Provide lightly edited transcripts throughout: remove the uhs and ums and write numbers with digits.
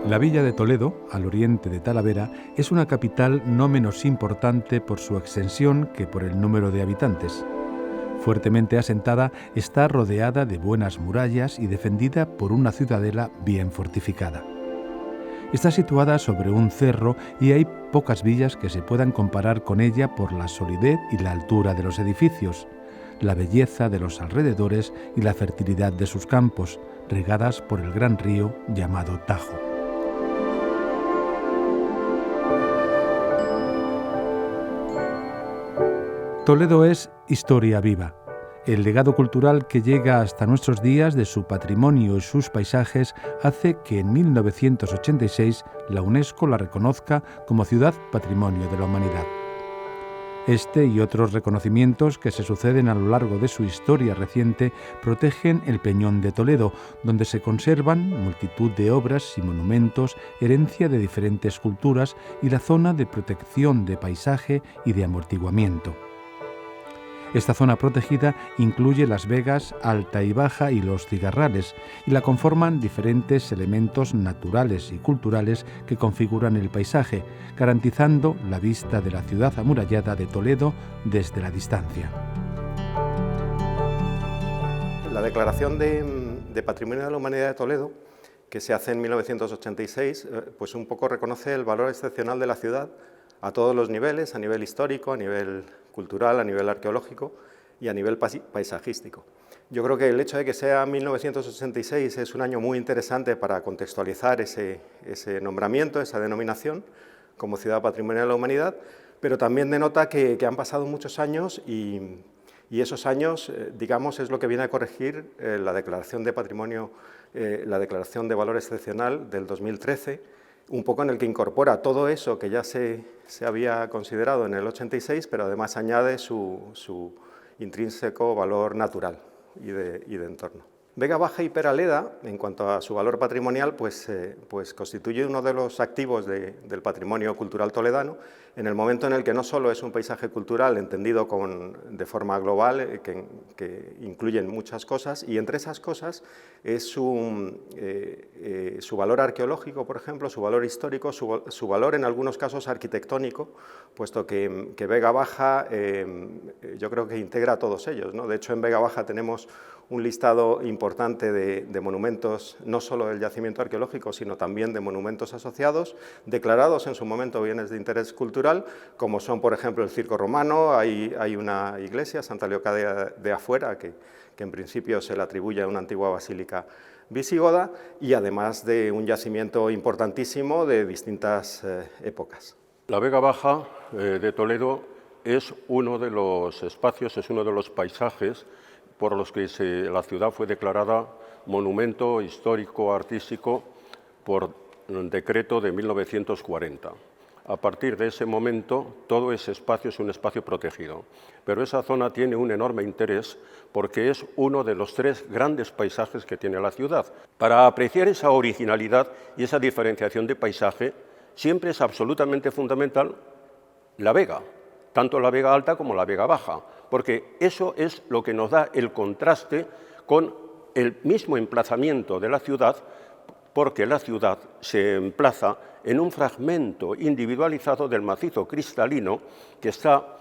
La villa de Toledo, al oriente de Talavera, es una capital no menos importante por su extensión que por el número de habitantes. Fuertemente asentada, está rodeada de buenas murallas y defendida por una ciudadela bien fortificada. Está situada sobre un cerro y hay pocas villas que se puedan comparar con ella por la solidez y la altura de los edificios, la belleza de los alrededores y la fertilidad de sus campos, regadas por el gran río llamado Tajo. Toledo es historia viva. El legado cultural que llega hasta nuestros días de su patrimonio y sus paisajes hace que en 1986 la UNESCO la reconozca como Ciudad Patrimonio de la Humanidad. Este y otros reconocimientos que se suceden a lo largo de su historia reciente protegen el Peñón de Toledo, donde se conservan multitud de obras y monumentos, herencia de diferentes culturas y la zona de protección de paisaje y de amortiguamiento. Esta zona protegida incluye las vegas alta y baja y los cigarrales, y la conforman diferentes elementos naturales y culturales que configuran el paisaje, garantizando la vista de la ciudad amurallada de Toledo desde la distancia. La Declaración de Patrimonio de la Humanidad de Toledo, que se hace en 1986, pues un poco reconoce el valor excepcional de la ciudad a todos los niveles, a nivel histórico, a nivel cultural, a nivel arqueológico y a nivel paisajístico. Yo creo que el hecho de que sea 1986 es un año muy interesante para contextualizar ese nombramiento, esa denominación como Ciudad Patrimonio de la Humanidad, pero también denota que han pasado muchos años y esos años, digamos, es lo que viene a corregir la Declaración de Patrimonio, la Declaración de Valor Excepcional del 2013, un poco en el que incorpora todo eso que ya se había considerado en el 86, pero además añade su intrínseco valor natural y de entorno. Vega Baja y Peraleda, en cuanto a su valor patrimonial, pues constituye uno de los activos del patrimonio cultural toledano, en el momento en el que no solo es un paisaje cultural entendido de forma global, que incluyen muchas cosas, y entre esas cosas es su valor arqueológico, por ejemplo, su valor histórico, su valor en algunos casos arquitectónico, puesto que Vega Baja yo creo que integra a todos ellos, ¿no? De hecho, en Vega Baja tenemos un listado importante de monumentos, no solo del yacimiento arqueológico, sino también de monumentos asociados, declarados en su momento bienes de interés cultural, como son, por ejemplo, el Circo Romano, hay una iglesia, Santa Leocadia de Afuera, que en principio se le atribuye a una antigua basílica visigoda, y además de un yacimiento importantísimo de distintas épocas. La Vega Baja de Toledo es uno de los espacios, es uno de los paisajes por los que la ciudad fue declarada monumento histórico artístico por un decreto de 1940. A partir de ese momento, todo ese espacio es un espacio protegido, pero esa zona tiene un enorme interés porque es uno de los 3 grandes paisajes que tiene la ciudad. Para apreciar esa originalidad y esa diferenciación de paisaje, siempre es absolutamente fundamental la vega, tanto la Vega Alta como la Vega Baja, porque eso es lo que nos da el contraste con el mismo emplazamiento de la ciudad, porque la ciudad se emplaza en un fragmento individualizado del macizo cristalino que está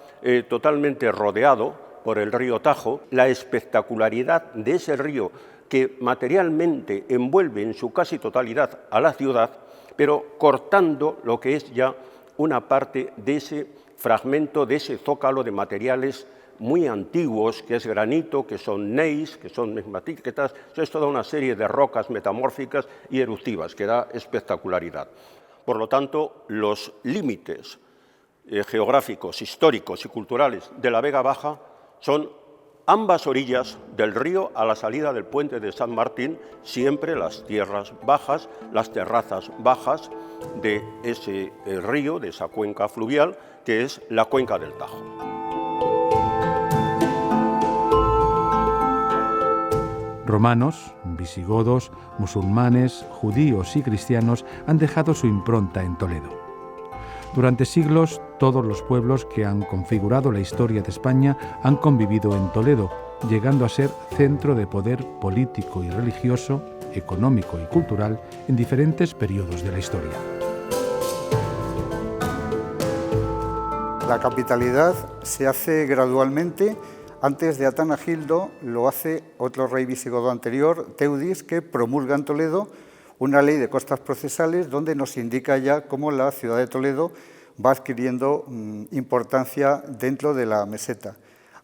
totalmente rodeado por el río Tajo. La espectacularidad de ese río que materialmente envuelve en su casi totalidad a la ciudad, pero cortando lo que es ya una parte de ese fragmento, de ese zócalo de materiales muy antiguos, que es granito, que son gneiss, que son megmatíquetas, es toda una serie de rocas metamórficas y eruptivas que da espectacularidad. Por lo tanto, los límites geográficos, históricos y culturales de la Vega Baja son ambas orillas del río a la salida del puente de San Martín, siempre las tierras bajas, las terrazas bajas de ese río, de esa cuenca fluvial, que es la cuenca del Tajo. Romanos, visigodos, musulmanes, judíos y cristianos han dejado su impronta en Toledo. Durante siglos, todos los pueblos que han configurado la historia de España han convivido en Toledo, llegando a ser centro de poder político y religioso económico y cultural en diferentes periodos de la historia. La capitalidad se hace gradualmente. Antes de Atanagildo lo hace otro rey visigodo anterior, Teudis, que promulga en Toledo una ley de costas procesales donde nos indica ya cómo la ciudad de Toledo va adquiriendo importancia dentro de la meseta.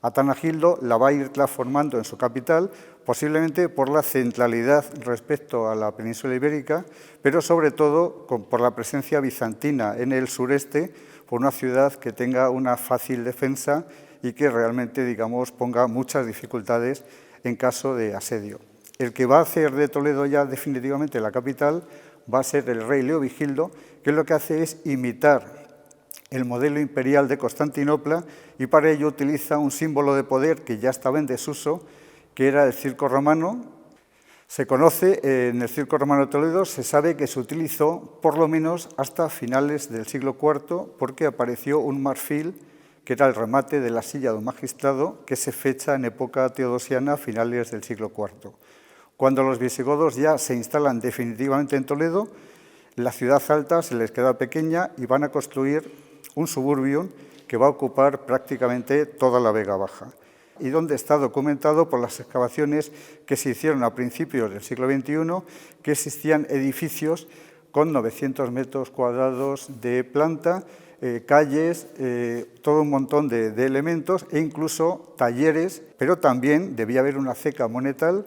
Atanagildo la va a ir transformando en su capital, posiblemente por la centralidad respecto a la península ibérica, pero sobre todo por la presencia bizantina en el sureste, por una ciudad que tenga una fácil defensa y que realmente, digamos, ponga muchas dificultades en caso de asedio. El que va a hacer de Toledo ya definitivamente la capital va a ser el rey Leovigildo, que lo que hace es imitar el modelo imperial de Constantinopla y para ello utiliza un símbolo de poder que ya estaba en desuso, que era el circo romano. Se conoce, en el circo romano de Toledo se sabe que se utilizó por lo menos hasta finales del siglo IV porque apareció un marfil que era el remate de la silla de un magistrado que se fecha en época teodosiana a finales del siglo IV. Cuando los visigodos ya se instalan definitivamente en Toledo, la ciudad alta se les queda pequeña y van a construir un suburbium que va a ocupar prácticamente toda la Vega Baja y donde está documentado por las excavaciones que se hicieron a principios del siglo XXI, que existían edificios con 900 metros cuadrados de planta, calles, todo un montón de elementos e incluso talleres, pero también debía haber una ceca monetal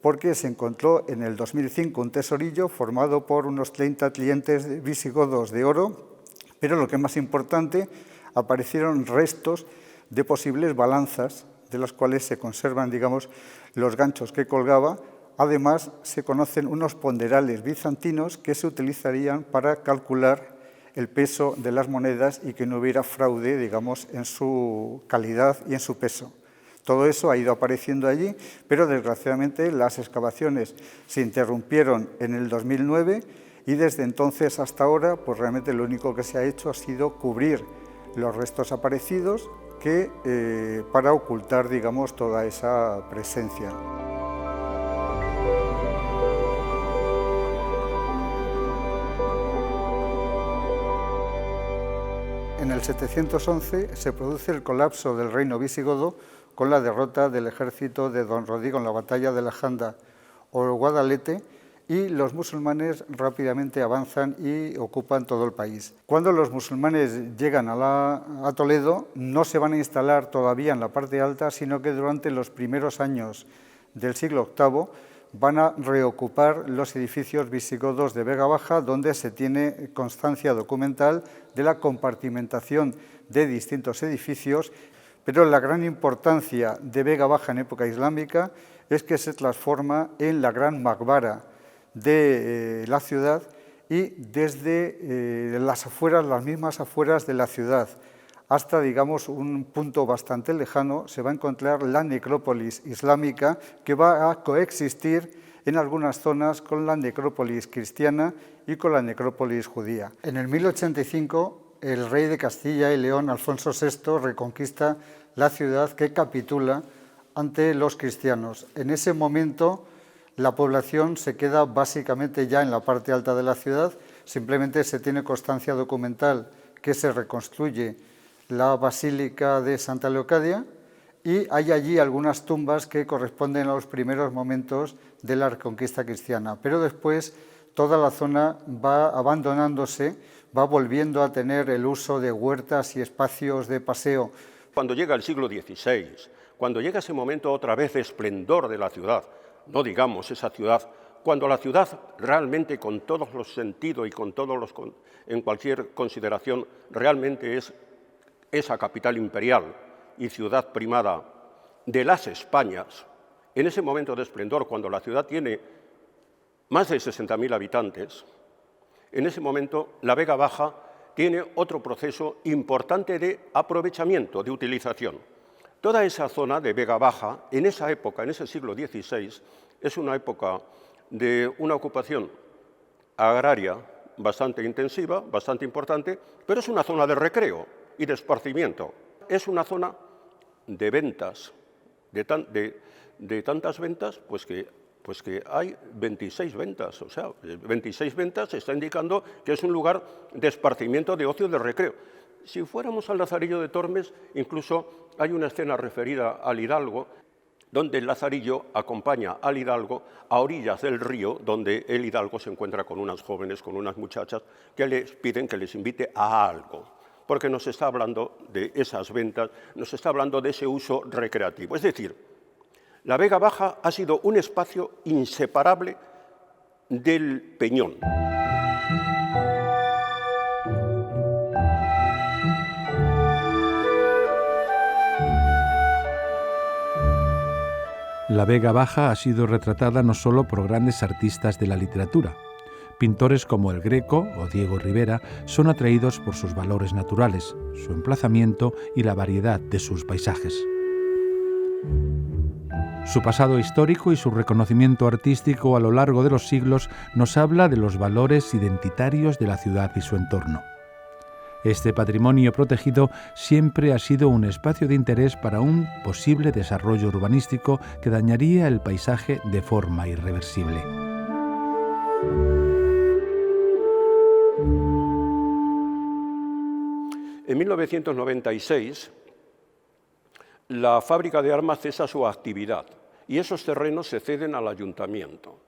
porque se encontró en el 2005 un tesorillo formado por unos 30 clientes visigodos de oro, pero lo que es más importante, aparecieron restos de posibles balanzas de las cuales se conservan, digamos, los ganchos que colgaba. Además, se conocen unos ponderales bizantinos que se utilizarían para calcular el peso de las monedas y que no hubiera fraude, digamos, en su calidad y en su peso. Todo eso ha ido apareciendo allí, pero desgraciadamente las excavaciones se interrumpieron en el 2009 y desde entonces hasta ahora, pues realmente lo único que se ha hecho ha sido cubrir los restos aparecidos para ocultar, digamos, toda esa presencia. En el 711 se produce el colapso del reino visigodo con la derrota del ejército de don Rodrigo en la batalla de la Janda o Guadalete, y los musulmanes rápidamente avanzan y ocupan todo el país. Cuando los musulmanes llegan a Toledo, no se van a instalar todavía en la parte alta, sino que durante los primeros años del siglo VIII van a reocupar los edificios visigodos de Vega Baja, donde se tiene constancia documental de la compartimentación de distintos edificios, pero la gran importancia de Vega Baja en época islámica es que se transforma en la gran maqbara de la ciudad y desde las afueras, las mismas afueras de la ciudad, hasta, digamos, un punto bastante lejano, se va a encontrar la necrópolis islámica que va a coexistir en algunas zonas con la necrópolis cristiana y con la necrópolis judía. En el 1085, el rey de Castilla y León, Alfonso VI, reconquista la ciudad que capitula ante los cristianos. En ese momento, la población se queda básicamente ya en la parte alta de la ciudad, simplemente se tiene constancia documental que se reconstruye la Basílica de Santa Leocadia y hay allí algunas tumbas que corresponden a los primeros momentos de la reconquista cristiana, pero después toda la zona va abandonándose, va volviendo a tener el uso de huertas y espacios de paseo. Cuando llega el siglo XVI, cuando llega ese momento otra vez de esplendor de la ciudad, no digamos esa ciudad, cuando la ciudad realmente con todos los sentidos y en cualquier consideración realmente es esa capital imperial y ciudad primada de las Españas, en ese momento de esplendor, cuando la ciudad tiene más de 60.000 habitantes, en ese momento la Vega Baja tiene otro proceso importante de aprovechamiento, de utilización. Toda esa zona de Vega Baja, en esa época, en ese siglo XVI, es una época de una ocupación agraria bastante intensiva, bastante importante, pero es una zona de recreo y de esparcimiento. Es una zona de ventas, de tantas ventas, pues que Pues que hay 26 ventas, o sea, 26 ventas está indicando que es un lugar de esparcimiento, de ocio, de recreo. Si fuéramos al Lazarillo de Tormes, incluso hay una escena referida al Hidalgo, donde el Lazarillo acompaña al Hidalgo a orillas del río, donde el Hidalgo se encuentra con unas jóvenes, con unas muchachas, que les piden que les invite a algo, porque nos está hablando de esas ventas, nos está hablando de ese uso recreativo. Es decir, la Vega Baja ha sido un espacio inseparable del Peñón. La Vega Baja ha sido retratada no solo por grandes artistas de la literatura. Pintores como el Greco o Diego Rivera son atraídos por sus valores naturales, su emplazamiento y la variedad de sus paisajes. Su pasado histórico y su reconocimiento artístico a lo largo de los siglos nos habla de los valores identitarios de la ciudad y su entorno. Este patrimonio protegido siempre ha sido un espacio de interés para un posible desarrollo urbanístico que dañaría el paisaje de forma irreversible. En 1996, la fábrica de armas cesa su actividad y esos terrenos se ceden al ayuntamiento.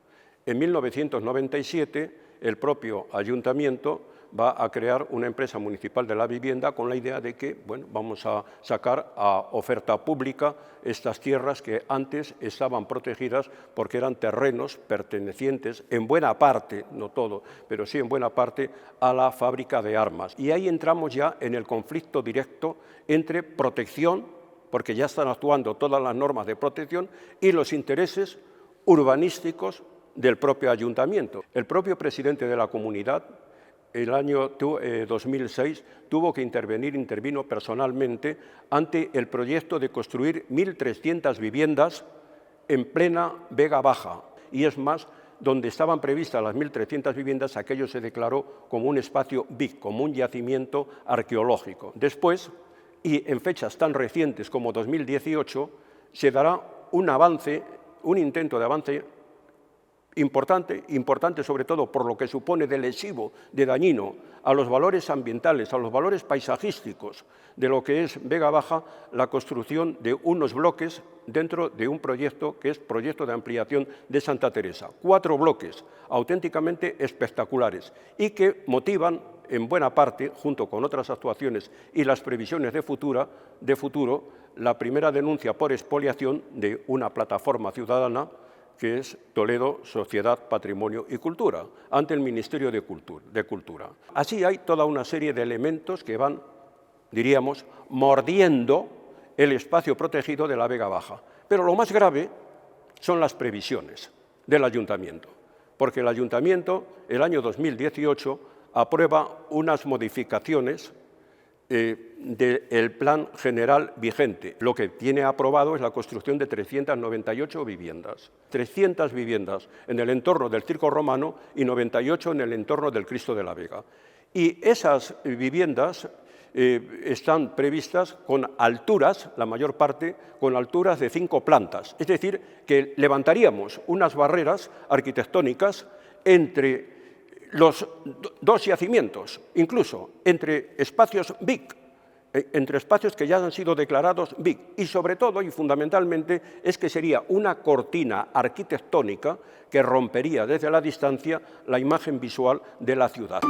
En 1997, el propio ayuntamiento va a crear una empresa municipal de la vivienda con la idea de que, bueno, vamos a sacar a oferta pública estas tierras que antes estaban protegidas porque eran terrenos pertenecientes en buena parte, no todo, pero sí en buena parte, a la fábrica de armas. Y ahí entramos ya en el conflicto directo entre protección, porque ya están actuando todas las normas de protección, y los intereses urbanísticos del propio ayuntamiento. El propio presidente de la comunidad, el año 2006, intervino personalmente ante el proyecto de construir 1.300 viviendas en plena Vega Baja. Y es más, donde estaban previstas las 1.300 viviendas, aquello se declaró como un espacio BIC, como un yacimiento arqueológico. Después, y en fechas tan recientes como 2018, se dará un avance, un intento de avance importante sobre todo por lo que supone de lesivo, de dañino a los valores ambientales, a los valores paisajísticos de lo que es Vega Baja, la construcción de unos bloques dentro de un proyecto que es proyecto de ampliación de Santa Teresa. 4 bloques auténticamente espectaculares y que motivan en buena parte, junto con otras actuaciones y las previsiones de futuro, la primera denuncia por expoliación de una plataforma ciudadana que es Toledo Sociedad, Patrimonio y Cultura, ante el Ministerio de Cultura. Así hay toda una serie de elementos que van, diríamos, mordiendo el espacio protegido de la Vega Baja. Pero lo más grave son las previsiones del ayuntamiento, porque el ayuntamiento, el año 2018, aprueba unas modificaciones del plan general vigente. Lo que tiene aprobado es la construcción de 398 viviendas. 300 viviendas en el entorno del Circo Romano y 98 en el entorno del Cristo de la Vega. Y esas viviendas están previstas con alturas, la mayor parte, con alturas de 5 plantas. Es decir, que levantaríamos unas barreras arquitectónicas entre los 2 yacimientos, incluso entre espacios BIC, entre espacios que ya han sido declarados BIC, y sobre todo y fundamentalmente es que sería una cortina arquitectónica que rompería desde la distancia la imagen visual de la ciudad.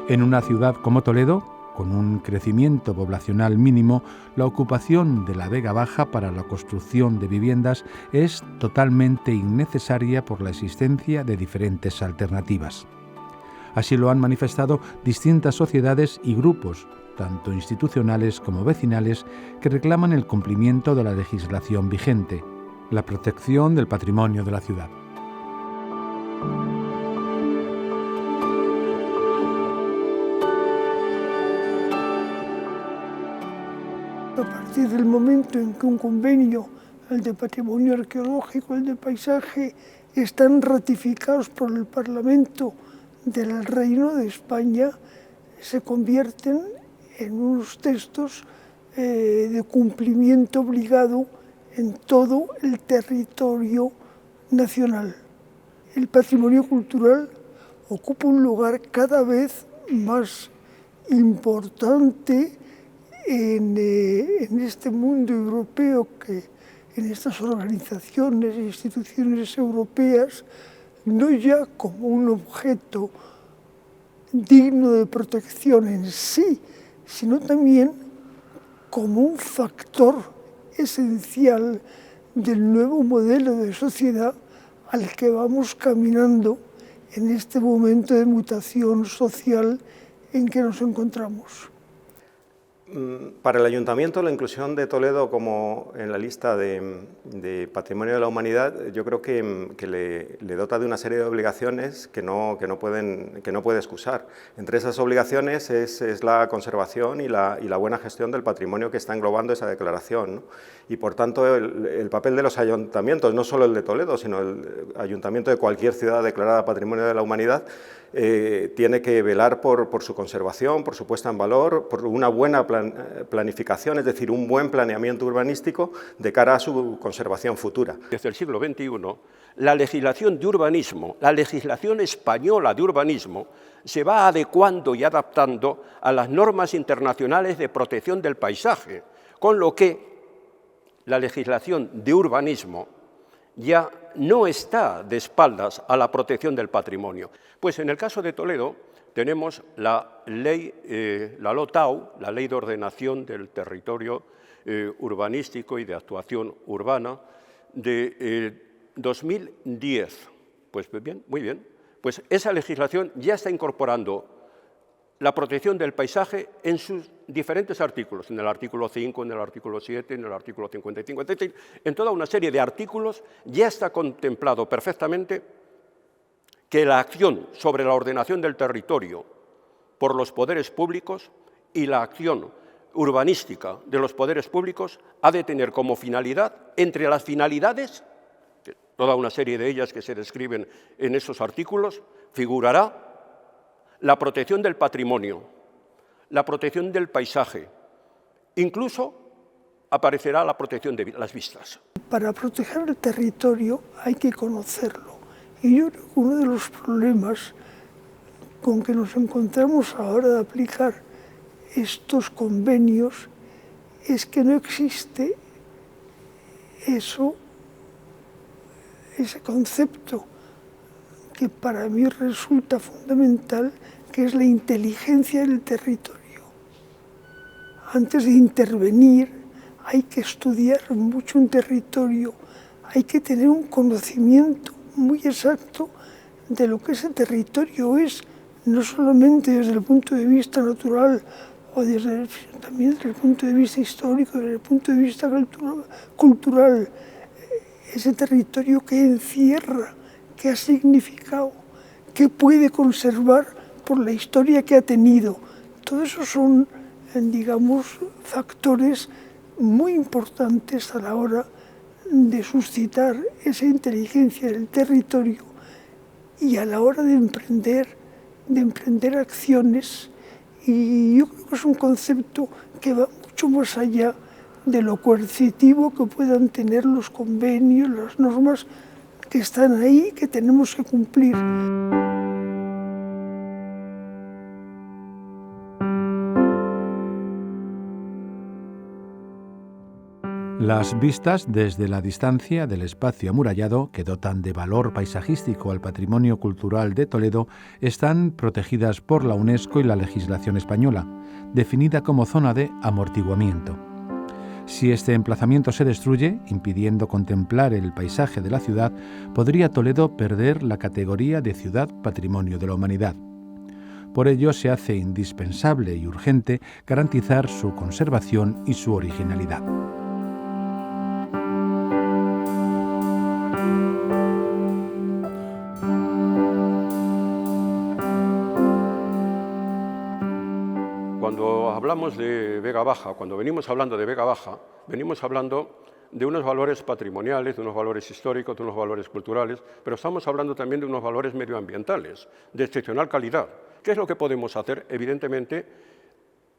En una ciudad como Toledo, con un crecimiento poblacional mínimo, la ocupación de la Vega Baja para la construcción de viviendas es totalmente innecesaria por la existencia de diferentes alternativas. Así lo han manifestado distintas sociedades y grupos, tanto institucionales como vecinales, que reclaman el cumplimiento de la legislación vigente, la protección del patrimonio de la ciudad. A partir del momento en que un convenio, el de patrimonio arqueológico, el de paisaje, están ratificados por el Parlamento del Reino de España, se convierten en unos textos de cumplimiento obligado en todo el territorio nacional. El patrimonio cultural ocupa un lugar cada vez más importante en este mundo europeo, que en estas organizaciones e instituciones europeas, no ya como un objeto digno de protección en sí, sino también como un factor esencial del nuevo modelo de sociedad al que vamos caminando en este momento de mutación social en que nos encontramos. Para el Ayuntamiento, la inclusión de Toledo como en la lista de Patrimonio de la Humanidad, yo creo que le dota de una serie de obligaciones que no puede excusar. Entre esas obligaciones es la conservación y la buena gestión del patrimonio que está englobando esa declaración, ¿no? Y por tanto el papel de los ayuntamientos, no solo el de Toledo, sino el ayuntamiento de cualquier ciudad declarada Patrimonio de la Humanidad, tiene que velar por su conservación, por su puesta en valor, por una buena planificación, es decir, un buen planeamiento urbanístico de cara a su conservación futura. Desde el siglo XXI, la legislación de urbanismo, la legislación española de urbanismo, se va adecuando y adaptando a las normas internacionales de protección del paisaje, con lo que la legislación de urbanismo ya no está de espaldas a la protección del patrimonio. Pues en el caso de Toledo tenemos la ley, la LOTAU, la Ley de Ordenación del Territorio Urbanístico y de Actuación Urbana, de 2010. Pues bien, muy bien. Pues esa legislación ya está incorporando la protección del paisaje en sus diferentes artículos, en el artículo 5, en el artículo 7, en el artículo 55, etc. En toda una serie de artículos ya está contemplado perfectamente que la acción sobre la ordenación del territorio por los poderes públicos y la acción urbanística de los poderes públicos ha de tener como finalidad, entre las finalidades, toda una serie de ellas que se describen en esos artículos, figurará la protección del patrimonio, la protección del paisaje, incluso aparecerá la protección de las vistas. Para proteger el territorio hay que conocerlo. Y yo creo que uno de los problemas con que nos encontramos ahora de aplicar estos convenios es que no existe ese concepto que para mí resulta fundamental, que es la inteligencia del territorio. Antes de intervenir hay que estudiar mucho un territorio, hay que tener un conocimiento muy exacto de lo que ese territorio es, no solamente desde el punto de vista natural, o también desde el punto de vista histórico, desde el punto de vista cultural, ese territorio que encierra, que ha significado, que puede conservar por la historia que ha tenido. Todo eso son, digamos, factores muy importantes a la hora de suscitar esa inteligencia del territorio y a la hora de emprender acciones. Y yo creo que es un concepto que va mucho más allá de lo coercitivo que puedan tener los convenios, las normas que están ahí, que tenemos que cumplir. Las vistas desde la distancia del espacio amurallado, que dotan de valor paisajístico al patrimonio cultural de Toledo, están protegidas por la UNESCO y la legislación española, definida como zona de amortiguamiento. Si este emplazamiento se destruye, impidiendo contemplar el paisaje de la ciudad, podría Toledo perder la categoría de ciudad patrimonio de la humanidad. Por ello, se hace indispensable y urgente garantizar su conservación y su originalidad. Cuando hablamos de Vega Baja, cuando venimos hablando de Vega Baja, venimos hablando de unos valores patrimoniales, de unos valores históricos, de unos valores culturales, pero estamos hablando también de unos valores medioambientales, de excepcional calidad. ¿Qué es lo que podemos hacer? Evidentemente,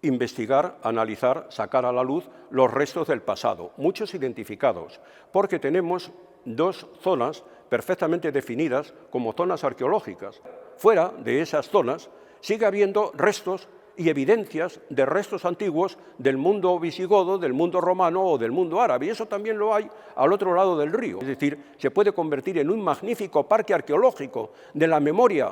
investigar, analizar, sacar a la luz los restos del pasado, muchos identificados, porque tenemos dos zonas perfectamente definidas como zonas arqueológicas. Fuera de esas zonas sigue habiendo restos y evidencias de restos antiguos del mundo visigodo, del mundo romano o del mundo árabe, y eso también lo hay al otro lado del río. Es decir, se puede convertir en un magnífico parque arqueológico de la memoria,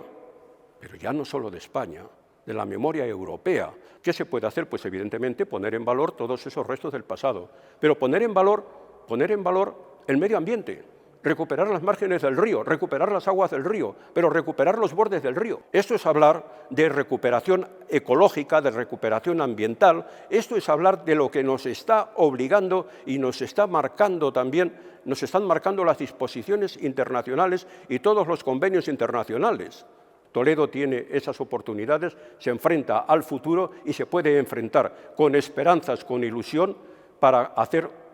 pero ya no solo de España, de la memoria europea. ¿Qué se puede hacer? Pues evidentemente poner en valor todos esos restos del pasado, pero poner en valor el medio ambiente, recuperar las márgenes del río, recuperar las aguas del río, pero recuperar los bordes del río. Esto es hablar de recuperación ecológica, de recuperación ambiental. Esto es hablar de lo que nos está obligando y nos está marcando también, nos están marcando las disposiciones internacionales y todos los convenios internacionales. Toledo tiene esas oportunidades, se enfrenta al futuro y se puede enfrentar con esperanzas, con ilusión, para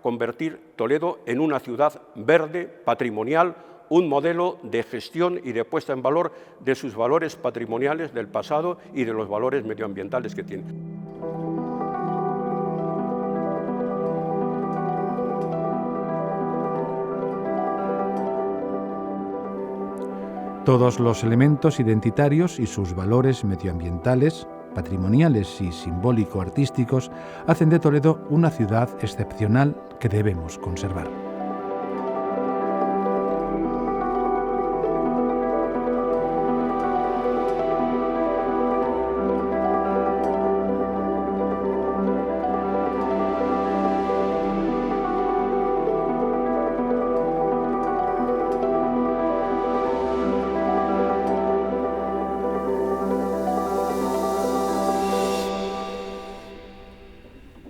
convertir Toledo en una ciudad verde, patrimonial, un modelo de gestión y de puesta en valor de sus valores patrimoniales del pasado y de los valores medioambientales que tiene. Todos los elementos identitarios y sus valores medioambientales, patrimoniales y simbólico-artísticos hacen de Toledo una ciudad excepcional que debemos conservar.